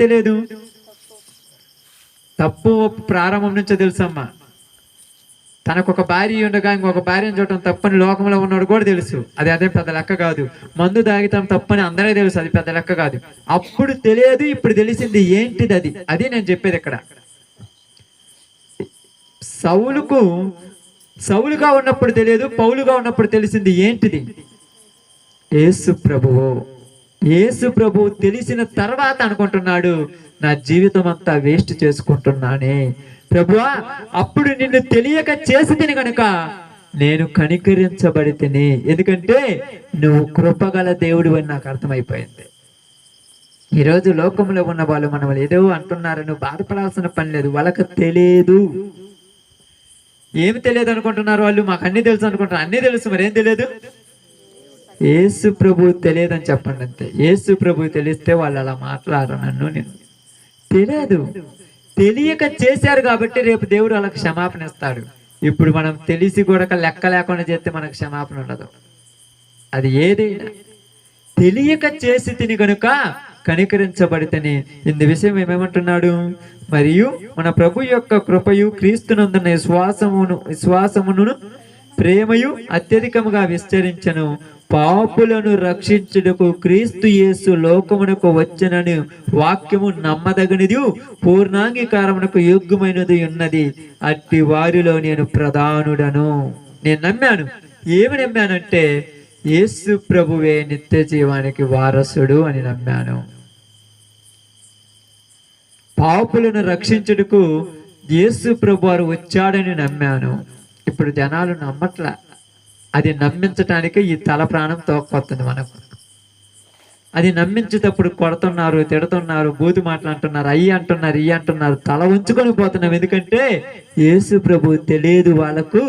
తెలియదు, తప్పు ప్రారంభం నుంచో తెలుసమ్మా. తనకు ఒక భార్య ఉండగా ఇంకొక భార్యను చూడటం తప్పని లోకంలో ఉన్నాడు కూడా తెలుసు. అదే పెద్ద లెక్క కాదు. మందు తాగితాం తప్పని అందరికీ తెలుసు, అది పెద్ద లెక్క కాదు. అప్పుడు తెలియదు, ఇప్పుడు తెలిసింది. ఏంటిది? అది నేను చెప్పేది ఇక్కడ. సౌలుగా ఉన్నప్పుడు తెలియదు, పౌలుగా ఉన్నప్పుడు తెలిసింది. ఏంటిది? యేసు ప్రభువు తెలిసిన తర్వాత అనుకుంటున్నాడు, నా జీవితం అంతా వేస్ట్ చేసుకుంటున్నానే ప్రభువా, అప్పుడు నిన్ను తెలియక చేసి తిని కనుక నేను కనికరించబడి తిని, ఎందుకంటే నువ్వు కృపగల దేవుడు అని నాకు అర్థమైపోయింది. ఈరోజు లోకంలో ఉన్న వాళ్ళు మనం ఏదో అంటున్నారు, నువ్వు బాధపడాల్సిన పని లేదు. వాళ్ళకి తెలియదు. ఏమి తెలియదు అనుకుంటున్నారు వాళ్ళు? మాకు అన్ని తెలుసు అనుకుంటున్నారు. అన్ని తెలుసు, మరేం తెలియదు? యేసు ప్రభు తెలియదని చెప్పండి అంతే. యేసు ప్రభు తెలిస్తే వాళ్ళు అలా మాట్లాడరు. నేను తెలియదు, తెలియక చేశారు కాబట్టి రేపు దేవుడు వాళ్ళకి క్షమాపణ ఇస్తాడు. ఇప్పుడు మనం తెలిసి కూడా లెక్క లేకుండా చేస్తే మనకు క్షమాపణ ఉండదు. అది ఏదైనా తెలియక చేసి తిని కనుక కనికరించబడితేనే. ఇందు విషయం ఏమేమంటున్నాడు? మరియు మన ప్రభు యొక్క కృపయు క్రీస్తునందున విశ్వాసమును ప్రేమయు అత్యధికముగా విస్తరించను. పాపులను రక్షించుటకు క్రీస్తు యేసు లోకమునకు వచ్చనని వాక్యము నమ్మదగినది, పూర్ణాంగీకారమునకు యోగ్యమైనది ఉన్నది. అట్టి వారిలో నేను ప్రధానుడను. నేను నమ్మాను. ఏమి నమ్మానంటే యేసు ప్రభువే నిత్య జీవానికి వారసుడు అని నమ్మాను. పాపులను రక్షించుటకు యేసు ప్రభు వారు వచ్చాడని నమ్మాను. ఇప్పుడు జనాలు నమ్మట్లా. అది నమ్మించటానికి ఈ తల ప్రాణం తోక్కొస్తుంది మనకు. అది నమ్మించేటప్పుడు కొడుతున్నారు, తిడుతున్నారు, బూతు మాటలు అంటున్నారు, అయ్యి అంటున్నారు, ఇయ్యి అంటున్నారు. తల ఉంచుకొని పోతున్నాం. ఎందుకంటే యేసు ప్రభు తెలియదు వాళ్ళకు,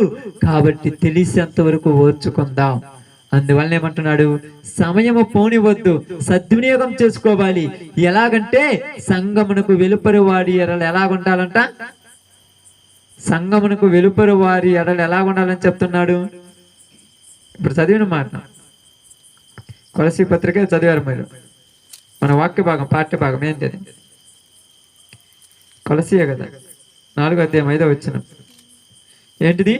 కాబట్టి తెలిసేంత వరకు ఓర్చుకుందాం. అందువల్ల ఏమంటున్నాడు? సమయము పోనివద్దు, సద్వినియోగం చేసుకోవాలి. ఎలాగంటే సంఘమునకు వెలుపరి వారి ఎడలు ఎలాగుండాలంట? సంఘమునకు వెలుపరి వారి ఎడలు ఎలాగుండాలని చెప్తున్నాడు. ఇప్పుడు చదివిన మాట కొలసీ పత్రిక చదివారు మీరు. మన వాక్య భాగం, పాఠ్య భాగం ఏంటి? కొలసీయే కదా, 4వ అధ్యాయం 5వ వచనం. ఏంటిది?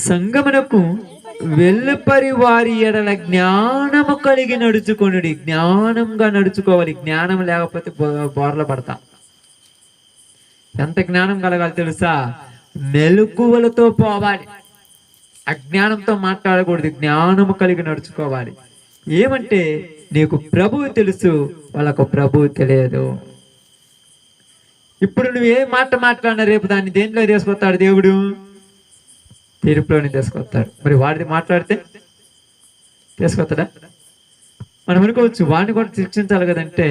సంగమునకు వెలుపరి వారి ఎడల జ్ఞానము కలిగి నడుచుకొనుడి. జ్ఞానంగా నడుచుకోవాలి. జ్ఞానం లేకపోతే బోర్ల పడతాం. ఎంత జ్ఞానం కలగాలి తెలుసా? మెలకువలతో పోవాలి. అజ్ఞానంతో మాట్లాడకూడదు. జ్ఞానము కలిగి నడుచుకోవాలి. ఏమంటే నీకు ప్రభువు తెలుసు, వాళ్ళకు ప్రభువు తెలియదు. ఇప్పుడు నువ్వు ఏ మాట మాట్లాడినా రేపు దాన్ని దేంట్లో తీసుకొస్తాడు దేవుడు? తీర్పులోనే తీసుకొస్తాడు. మరి వాడిది మాట్లాడితే తీసుకొస్తాడా? మనం అనుకోవచ్చు వాడిని కూడా శిక్షించాలి కదంటే,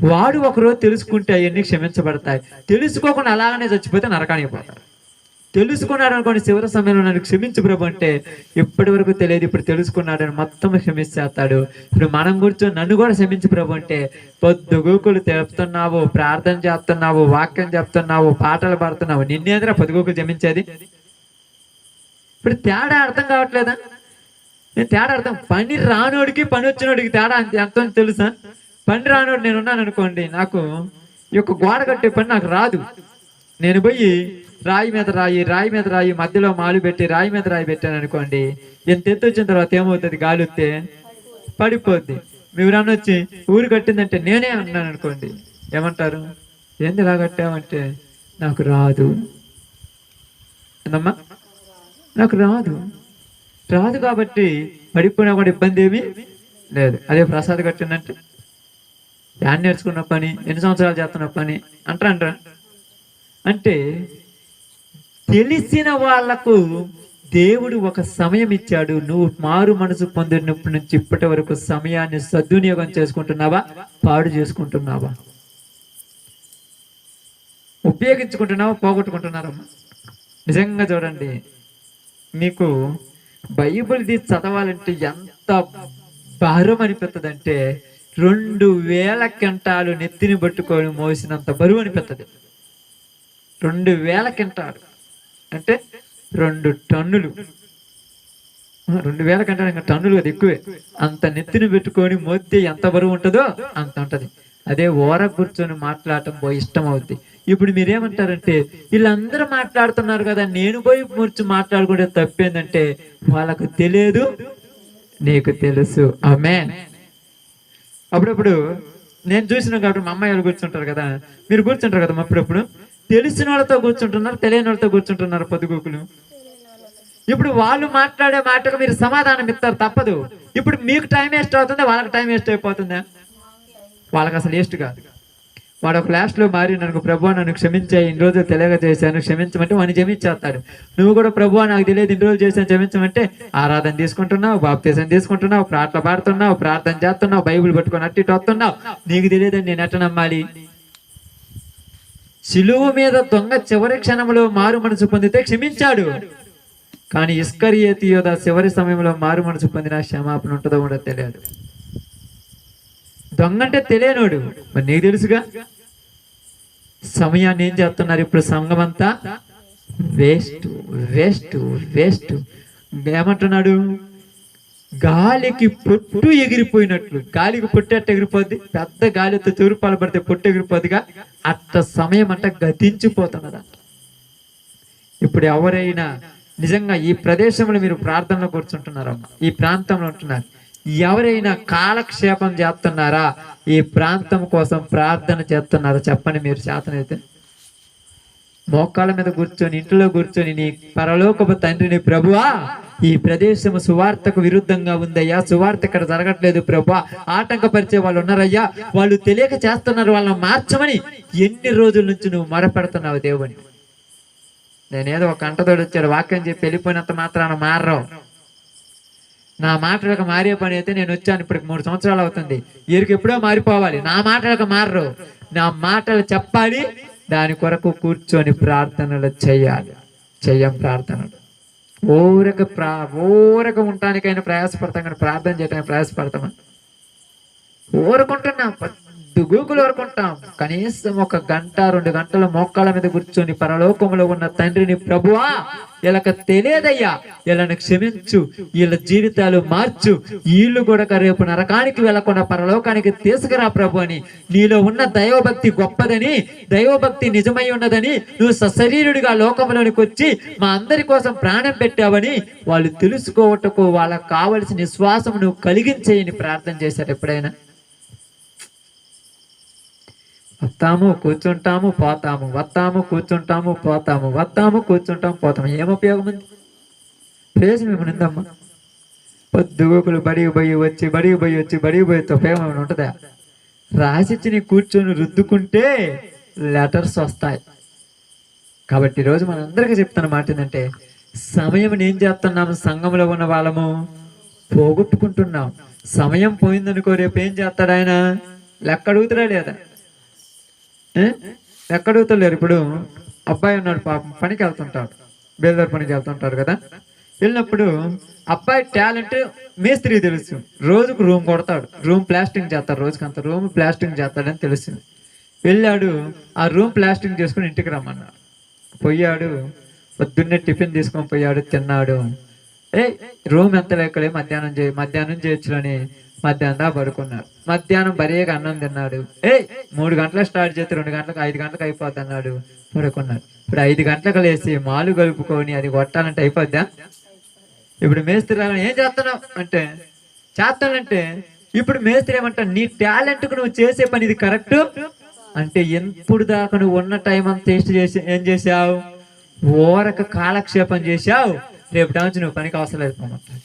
వాడు ఒకరోజు తెలుసుకుంటే అవన్నీ క్షమించబడతాయి. తెలుసుకోకుండా అలాగనే చచ్చిపోతే నరకానికి పోతాడు. తెలుసుకున్నాడు అనుకోండి, చివరి సమయంలో నన్ను క్షమించు ప్రభు అంటే, ఇప్పటి వరకు తెలియదు, ఇప్పుడు తెలుసుకున్నాడని మొత్తం క్షమించేస్తాడు. ఇప్పుడు మనం కూర్చొని నన్ను కూడా క్షమించు ప్రభు అంటే, పొద్దుగూకులు తెలుపుతున్నావు, ప్రార్థన చేస్తున్నావు, వాక్యం చెప్తున్నావు, పాటలు పాడుతున్నావు, నిన్నేంద్ర పొద్దుగూకులు క్షమించేది? ఇప్పుడు తేడా అర్థం కావట్లేదా? నేను తేడా అర్థం. పని రానోడికి పని వచ్చినోడికి తేడా ఎంత తెలుసా? పని రానోడు నేను ఉన్నాను అనుకోండి, నాకు ఈ యొక్క గోడ కట్టే పని నాకు రాదు. నేను పోయి రాయి మీద రాయి మధ్యలో మాలు పెట్టి రాయి మీద రాయి పెట్టాను అనుకోండి, ఎంత ఎత్తు వచ్చిన తర్వాత ఏమవుతుంది? గాలి వస్తే పడిపోద్ది. మీరు అనొచ్చి ఊరు కట్టిందంటే నేనే అన్నాను అనుకోండి, ఏమంటారు? ఏంది ఇలా కట్టామంటే నాకు రాదు. ఏందమ్మా? నాకు రాదు కాబట్టి పడిపోయినా కూడా ఇబ్బంది ఏమీ లేదు. అదే ప్రసాద్ కట్టిందంటే యాడ్ నేర్చుకున్న పని, ఎన్ని సంవత్సరాలు చేస్తున్న పని అంటారా? అంటే తెలిసిన వాళ్లకు దేవుడు ఒక సమయం ఇచ్చాడు. నువ్వు మారు మనసు పొందినప్పటి నుంచి ఇప్పటి వరకు సమయాన్ని సద్వినియోగం చేసుకుంటున్నావా, పాడు చేసుకుంటున్నావా? ఉపయోగించుకుంటున్నావా, పోగొట్టుకుంటున్నారమ్మా? నిజంగా చూడండి, మీకు బైబిల్ చదవాలంటే ఎంత భారం అనిపిస్తుంది అంటే 2000 కింటాలు నెత్తిని పట్టుకొని మోసినంత బరువు అనిపిస్తుంది. 2000 కింటాలు అంటే 2 టన్నులు. 2000 కంటే ఇంకా టన్నులు అది ఎక్కువే. అంత నెత్తిని పెట్టుకొని మోస్తే ఎంత బరువు ఉంటుందో అంత ఉంటది. అదే ఓర కూర్చొని మాట్లాడటం పోయి ఇష్టం అవుద్ది. ఇప్పుడు మీరేమంటారంటే వీళ్ళందరూ మాట్లాడుతున్నారు కదా, నేను పోయి కూర్చు మాట్లాడుకుంటే తప్పేందంటే వాళ్ళకు తెలియదు, నీకు తెలుసు. ఆమేన్. అప్పుడప్పుడు నేను చూసిన కాబట్టి మా అమ్మాయి వాళ్ళు కూర్చుంటారు కదా, మీరు కూర్చుంటారు కదా, అప్పుడప్పుడు తెలిసిన వాళ్ళతో కూర్చుంటున్నారు, తెలియని వాళ్ళతో కూర్చుంటున్నారు పొద్దుగూకులు. ఇప్పుడు వాళ్ళు మాట్లాడే మాటకు మీరు సమాధానం ఇస్తారు, తప్పదు. ఇప్పుడు మీకు టైం వేస్ట్ అవుతుందా, వాళ్ళకి టైం వేస్ట్ అయిపోతుందా? వాళ్ళకి అసలు వేస్ట్ కాదు. వాడు ఒక లాస్ట్లో మారి నన్ను ప్రభువా నన్ను క్షమించే, ఇన్ని రోజులు తెలియక చేశాను క్షమించమంటే వాడిని క్షమించేస్తాడు. నువ్వు కూడా ప్రభువా నాకు తెలియదు ఇన్ని రోజులు చేశాను క్షమించమంటే ఆరాధన తీసుకుంటున్నావు, బాప్తీసం తీసుకుంటున్నావు, ప్రార్థన పాడుతున్నావు, ప్రార్థన చేస్తున్నావు, బైబిల్ పట్టుకొని అట్టి వస్తున్నావు, నీకు తెలియదని నేను ఎట్ట నమ్మాలి? శిలువ మీద దొంగ చివరి క్షణంలో మారు మనసు పొందితే క్షమించాడు, కానీ ఇస్కరియోతు యోధ చివరి సమయంలో మారు మనసు పొందిన క్షమాపణ ఉంటుందో కూడా తెలియదు. దొంగ అంటే తెలియనోడు, మరి నీకు తెలుసుగా. సమయాన్ని ఏం చేస్తున్నారు ఇప్పుడు? సంఘం అంతా వేస్ట్ వేస్ట్ వేస్ట్. ఏమంటున్నాడు? గాలికి పొట్టు ఎగిరిపోయినట్లు. గాలికి పొట్టు ఎట్ట ఎగిరిపోద్ది? పెద్ద గాలితో తూర్పాలు పడితే పొట్టు ఎగిరిపోద్దిగా, అట్ట సమయం అంట గతించిపోతున్నదంట. ఇప్పుడు ఎవరైనా నిజంగా ఈ ప్రదేశంలో మీరు ప్రార్థనలో కూర్చుంటున్నారమ్మా, ఈ ప్రాంతంలో ఉంటున్నారు, ఎవరైనా కాలక్షేపం చేస్తున్నారా? ఈ ప్రాంతం కోసం ప్రార్థన చేస్తున్నారా? చెప్పండి మీరు. చేతనైతే మోకాళ్ళ మీద కూర్చొని ఇంట్లో కూర్చొని నీ పరలోకపు తండ్రిని, ప్రభువా ఈ ప్రదేశం సువార్తకు విరుద్ధంగా ఉందయ్యా, సువార్త ఇక్కడ జరగట్లేదు ప్రభువా, ఆటంకపరిచే వాళ్ళు ఉన్నారయ్యా, వాళ్ళు తెలియక చేస్తున్నారు, వాళ్ళని మార్చమని ఎన్ని రోజుల నుంచి నువ్వు మొరపెడుతున్నావు దేవుని. నేనేదో ఒక కంటతోడు వచ్చాడు వాక్యం చెప్పి వెళ్ళిపోయినంత మాత్రాన మారరావు. నా మాటలకు మారే పని అయితే నేను వచ్చాను ఇప్పటికి 3 సంవత్సరాలు అవుతుంది. వీరికి ఎప్పుడో మారిపోవాలి. నా మాటలకు మారరు, నా మాటలు చెప్పాలి, దాని కొరకు కూర్చొని ప్రార్థనలు చేయాలి. చెయ్యం ప్రార్థనలు. ఊరక ఉండటానికైనా ప్రయాసపడతాం, కానీ ప్రార్థన చేయడానికి ప్రయాసపడతామా? ఊరుకుంటున్నాం, గూగులు ఊరుకుంటాం. కనీసం 1 గంట 2 గంటల మోకాళ్ళ మీద కూర్చొని పరలోకంలో ఉన్న తండ్రిని, ప్రభువా వీళ్ళకి తెలియదయ్యా, వీళ్ళని క్షమించు, వీళ్ళ జీవితాలు మార్చు, వీళ్ళు కూడా రేపు నరకానికి వెళ్ళకుండా పరలోకానికి తీసుకురా ప్రభు అని, నీలో ఉన్న దైవభక్తి గొప్పదని, దైవభక్తి నిజమై ఉన్నదని, నువ్వు సశరీరుడిగా లోకంలోనికి వచ్చి మా అందరి కోసం ప్రాణం పెట్టావని వాళ్ళు తెలుసుకోవటకు వాళ్ళకు కావలసిన విశ్వాసం నువ్వు కలిగించేయని ప్రార్థన చేశారు ఎప్పుడైనా? వస్తాము కూర్చుంటాము పోతాము, వస్తాము కూర్చుంటాము పోతాము, వస్తాము కూర్చుంటాము పోతాము. ఏం ఉపయోగం ఉంది? ప్రయోజనం ఏమైనా ఉందమ్మా? పొద్దుగోకులు బడికి పోయి వచ్చి ఉపయోగం ఏమైనా ఉంటుందా? రాసిచ్చి నీ కూర్చొని రుద్దుకుంటే లెటర్స్ వస్తాయి. కాబట్టి ఈరోజు మనందరికీ చెప్తున్న మాట ఏంటంటే, సమయం ఏం చేస్తున్నాము? సంఘంలో ఉన్న వాళ్ళము పోగొట్టుకుంటున్నాం. సమయం పోయిందనుకో, రేపు ఏం చేస్తాడు ఆయన? లెక్క అడుగుతాడా లేదా? ఎక్కడ అడుగుతలేరు. ఇప్పుడు అబ్బాయి ఉన్నాడు పాపం, పనికి వెళ్తుంటాడు, బేల్దార్ పనికి వెళ్తుంటాడు కదా. వెళ్ళినప్పుడు అబ్బాయి టాలెంట్ మేస్త్రికి తెలుసు, రోజుకు రూమ్ కొడతాడు, రూమ్ ప్లాస్టింగ్ చేస్తాడు, రోజుకంత రూమ్ ప్లాస్టింగ్ చేస్తాడని తెలిసింది. వెళ్ళాడు, ఆ రూమ్ ప్లాస్టింగ్ చేసుకుని ఇంటికి రమ్మన్నాడు. పోయాడు, పొద్దున్నే టిఫిన్ తీసుకొని పోయాడు, తిన్నాడు. రూమ్ ఎంత లేకలే, మధ్యాహ్నం చేయొచ్చులని మధ్యాహ్నం దా పడుకున్నాడు. మధ్యాహ్నం బరిగా అన్నం తిన్నాడు. 3 గంటలకు స్టార్ట్ చేస్తే 2 గంటలకు 5 గంటలకు అయిపోద్ది అన్నాడు, పడుకున్నాడు. ఇప్పుడు 5 గంటలకు లేసి మాలు కలుపుకొని అది కొట్టాలంటే అయిపోద్దా? ఇప్పుడు మేస్త్రి ఏం చేస్తున్నావు అంటే, చేస్తానంటే ఇప్పుడు మేస్త్రి ఏమంటా, నీ టాలెంట్ కు నువ్వు చేసే పని ఇది కరెక్ట్ అంటే, ఎప్పుడు దాకా నువ్వు ఉన్న టైం అంతా టేస్ట్ చేసి ఏం చేసావు? ఓరక కాలక్షేపం చేసావు. రేపు నుంచి నువ్వు పనికి అవసరం లేదు పోమంటాడు.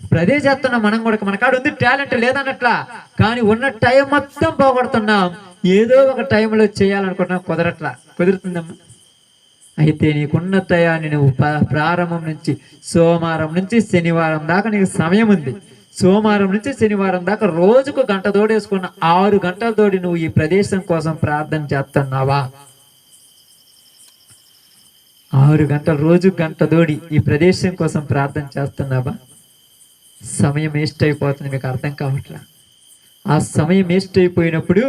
ఇప్పుడు అదే చేస్తున్నాం మనం కూడా. మన కాడ ఉంది టాలెంట్ లేదన్నట్లా, కానీ ఉన్న టైం మొత్తం పోగొడుతున్నాం. ఏదో ఒక టైంలో చేయాలనుకుంటున్నాం, కుదురుతుందమ్మా? అయితే నీకున్న టయాన్ని నువ్వు ప్రారంభం నుంచి సోమవారం నుంచి శనివారం దాకా నీకు సమయం ఉంది. సోమవారం నుంచి శనివారం దాకా రోజుకు 1 గంట తోడేసుకున్న 6 గంటల తోడి నువ్వు ఈ ప్రదేశం కోసం ప్రార్థన చేస్తున్నావా? 6 గంటలు రోజు 1 గంట తోడి ఈ ప్రదేశం కోసం ప్రార్థన చేస్తున్నావా? సమయం వేస్ట్ అయిపోతుంది, మీకు అర్థం కావట్లా. ఆ సమయం వేస్ట్ అయిపోయినప్పుడు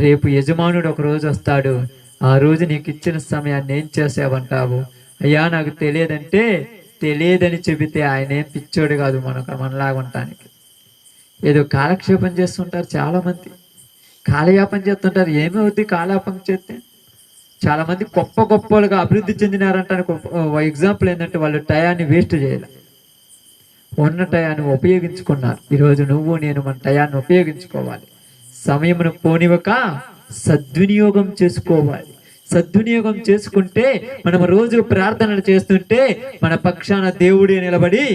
రేపు యజమానుడు ఒక రోజు వస్తాడు. ఆ రోజు నీకు ఇచ్చిన సమయాన్ని ఏం చేసావంటావు? అయ్యా నాకు తెలియదంటే తెలియదని చెబితే ఆయనేం పిచ్చోడు కాదు మనలాగా ఉండటానికి. ఏదో కాలక్షేపం చేస్తుంటారు చాలా మంది, కాలయాపన చేస్తుంటారు. ఏమవుతుంది కాలయాపన చేస్తే? చాలా మంది గొప్పలుగా అభివృద్ధి చెందినారంటానికి ఎగ్జాంపుల్ ఏంటంటే వాళ్ళు టయాన్ని వేస్ట్ చేయాలి, ఉన్న టయాన్ని ఉపయోగించుకున్నారు. ఈరోజు నువ్వు నేను మన టయాన్ని ఉపయోగించుకోవాలి, సమయమును పోనివ్వక సద్వినియోగం చేసుకోవాలి. సద్వినియోగం చేసుకుంటే మనం రోజు ప్రార్థనలు చేస్తుంటే మన పక్షాన దేవుడే నిలబడి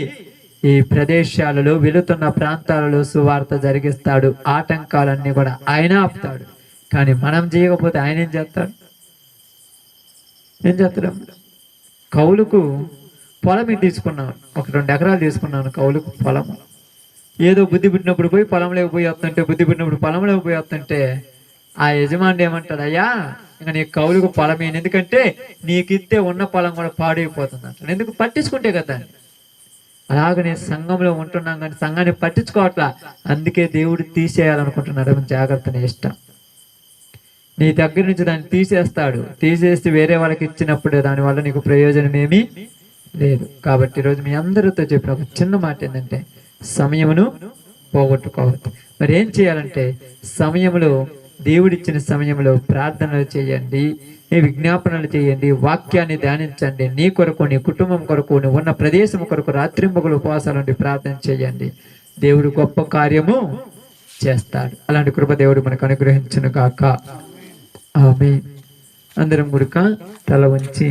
ఈ ప్రదేశాలలో వెళుతున్న ప్రాంతాలలో సువార్త జరిగిస్తాడు. ఆటంకాలన్నీ కూడా ఆయన ఆపుతాడు. కానీ మనం చేయకపోతే ఆయన ఏం చేస్తాడు? కౌలుకు పొలం తీసుకున్నాను, 1-2 ఎకరాలు తీసుకున్నాను కౌలుకు పొలము. ఏదో బుద్ధి పుట్టినప్పుడు పోయి పొలంలోకి పోయి వస్తుంటే, బుద్ధి పుట్టినప్పుడు పొలంలోకి పోయి వస్తుంటే ఆ యజమాని ఏమంటాడు, అయ్యా ఇంకా నీకు కౌలుకు పొలం ఏంటి, ఎందుకంటే నీకు ఇస్తే ఉన్న పొలం కూడా పాడైపోతుంది అంటాడు. ఎందుకు? పట్టించుకుంటే కదా. అలాగనే సంఘంలో ఉంటున్నాం కానీ సంఘాన్ని పట్టించుకోవట్లా. అందుకే దేవుడు తీసేయాలనుకుంటున్నాడు. జాగ్రత్తని ఇష్టం. నీ దగ్గర నుంచి దాన్ని తీసేస్తాడు. తీసేసి వేరే వాళ్ళకి ఇచ్చినప్పుడే దానివల్ల నీకు ప్రయోజనం ఏమీ లేదు. కాబట్టి ఈరోజు మీ అందరితో చెప్పిన ఒక చిన్న మాట ఏంటంటే సమయమును పోగొట్టుకోవద్దు. మరి ఏం చేయాలంటే సమయంలో, దేవుడిచ్చిన సమయంలో ప్రార్థనలు చేయండి, విజ్ఞాపనలు చేయండి, వాక్యాన్ని ధ్యానించండి. నీ కొరకు, నీ కుటుంబం కొరకు, నువ్వు ఉన్న ప్రదేశం కొరకు రాత్రింబగలు ఉపవాసాలు ఉండి ప్రార్థన చేయండి. దేవుడు గొప్ప కార్యము చేస్తాడు. అలాంటి కృప దేవుడు మనకు అనుగ్రహించును గాక. ఆమేన్. అందరం గురుక తల వంచి